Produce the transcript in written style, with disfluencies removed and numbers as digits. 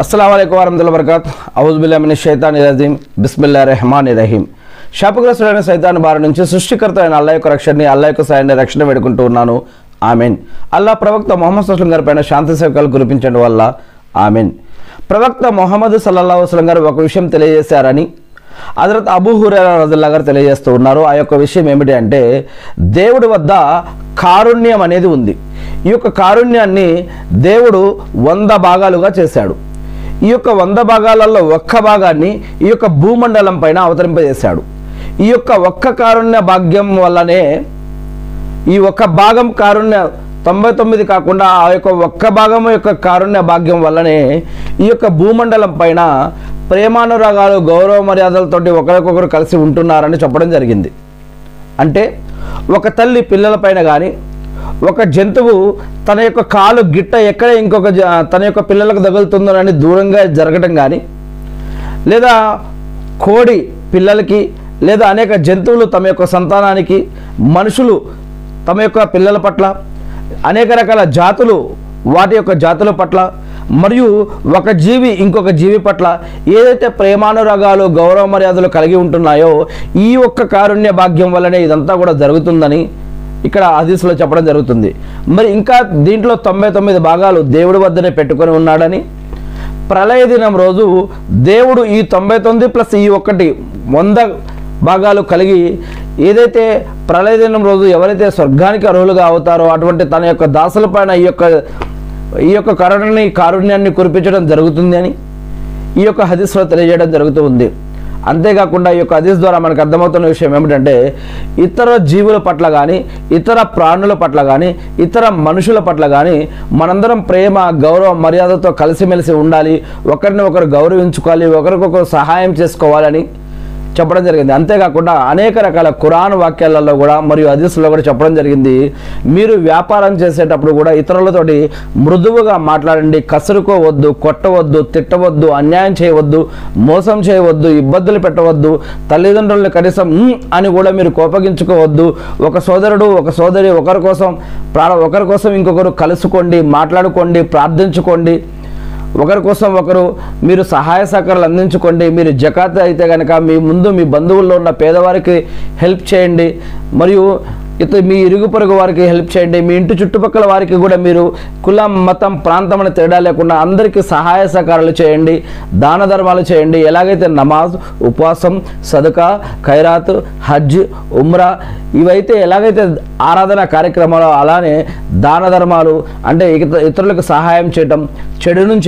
अस्सलाम वालेकुम वरहमतुल्लाहि वबरकातुहू औज़ु बिल्लाहि मिनश शैतानिर रजीम बिस्मिल्लाहिर रहमानिर रहीम శాపగ్రస్తుడైన సైతాను బారి నుంచి సృష్టికర్త అయిన అల్లాహ్ యొక్క రక్షణని అల్లాహ్ యొక్క సాయాన్ని రక్షణ వేడుకుంటూ ఉన్నాను ఆమీన్. అల్లాహ్ ప్రవక్త ముహమ్మద్ సల్లల్లాహు అలైహి వసల్లం గారి పైన శాంతి సేవకాలు కురిపించడం వల్ల ఆమీన్. ప్రవక్త ముహమ్మద్ సల్లల్లాహు అలైహి వసల్లం గారు ఒక విషయం తెలియజేశారని హజరత్ అబూ హురైరా రజియల్లాహు గారు తెలియజేస్తూ ఉన్నారు. ఆ యొక్క విషయం ఏమిటి అంటే, దేవుడి వద్ద కారుణ్యం అనేది ఉంది. ఈ యొక్క కారుణ్యాన్ని దేవుడు 100 భాగాలుగా చేశాడు. ఈ యొక్క 100 భాగాలలో ఒక్క భాగాన్ని ఈ యొక్క భూమండలం పైన అవతరింపజేశాడు. ఈ యొక్క ఒక్క కారుణ్య భాగ్యం వల్లనే, ఈ ఒక్క భాగం కారుణ్య 99 కాకుండా ఆ యొక్క ఒక్క భాగం యొక్క కారుణ్య భాగ్యం వల్లనే ఈ యొక్క భూమండలం పైన ప్రేమానురాగాలు గౌరవ మర్యాదలతోటి ఒకరికొకరు కలిసి ఉంటున్నారని చెప్పడం జరిగింది. అంటే ఒక తల్లి పిల్లలపైన కానీ, ఒక జంతువు తన యొక్క కాలు గిట్ట ఎక్కడ ఇంకొక తన యొక్క పిల్లలకు తగులుతుందోనని దూరంగా జరగడం కానీ, లేదా కోడి పిల్లలకి, లేదా అనేక జంతువులు తమ యొక్క సంతానానికి, మనుషులు తమ యొక్క పిల్లల పట్ల, అనేక రకాల జాతులు వాటి యొక్క జాతుల పట్ల, మరియు ఒక జీవి ఇంకొక జీవి పట్ల ఏదైతే ప్రేమానురాగాలు గౌరవ మర్యాదలు కలిగి ఉంటున్నాయో ఈ ఒక్క కారుణ్య భాగ్యం వల్లనే ఇదంతా కూడా జరుగుతుందని ఇక్కడ హదీస్లో చెప్పడం జరుగుతుంది. మరి ఇంకా దీంట్లో 99 భాగాలు దేవుడి వద్దనే పెట్టుకొని ఉన్నాడని, ప్రళయ దినం రోజు దేవుడు ఈ 99 ప్లస్ ఈ ఒక్కటి 100 భాగాలు కలిగి ఏదైతే ప్రళయ దినం రోజు ఎవరైతే స్వర్గానికి అర్హులుగా అవుతారో అటువంటి తన యొక్క దాసుల పైన ఈ యొక్క కారుణ్యాన్ని కురిపించడం జరుగుతుంది అని ఈ యొక్క హదీస్లో తెలియజేయడం జరుగుతూ ఉంది. అంతేకాకుండా ఈ యొక్క హదీస్ ద్వారా మనకు అర్థమవుతున్న విషయం ఏమిటంటే, ఇతర జీవుల పట్ల కానీ, ఇతర ప్రాణుల పట్ల కానీ, ఇతర మనుషుల పట్ల కానీ మనందరం ప్రేమ గౌరవ మర్యాదతో కలిసిమెలిసి ఉండాలి, ఒకరిని ఒకరు గౌరవించుకోవాలి, ఒకరికొకరు సహాయం చేసుకోవాలని చెప్పడం జరిగింది. అంతేకాకుండా అనేక రకాల ఖురాన్ వాక్యాలలో కూడా మరియు హదీస్లో కూడా చెప్పడం జరిగింది, మీరు వ్యాపారం చేసేటప్పుడు కూడా ఇతరులతోటి మృదువుగా మాట్లాడండి, కసురుకోవద్దు, కొట్టవద్దు, తిట్టవద్దు, అన్యాయం చేయవద్దు, మోసం చేయవద్దు, ఇబ్బందులు పెట్టవద్దు, తల్లిదండ్రులను కనీసం అని కూడా మీరు కోపగించుకోవద్దు. ఒక సోదరుడు ఒక సోదరి ఒకరి కోసం ఇంకొకరు కలుసుకోండి, మాట్లాడుకోండి, ప్రార్థించుకోండి, ఒకరి కోసం ఒకరు మీరు సహాయ సహకారాలు అందించుకోండి. మీరు జకాత్ అయితే కనుక మీ ముందు మీ బంధువుల్లో ఉన్న పేదవారికి హెల్ప్ చేయండి, మరియు మీ ఇరుగు పొరుగు వారికి హెల్ప్ చేయండి. మీ ఇంటి చుట్టుపక్కల వారికి కూడా మీరు కులం మతం ప్రాంతం అని తేడా లేకుండా అందరికీ సహాయ సహకారాలు చేయండి, దాన ధర్మాలు చేయండి. ఎలాగైతే నమాజ్, ఉపవాసం, సదకా, ఖైరాత్, హజ్, ఉమ్రా ఇవైతే ఎలాగైతే ఆరాధన కార్యక్రమాలు, అలానే దాన ధర్మాలు అంటే ఇతరులకు సహాయం చేయటం, చెడు నుంచి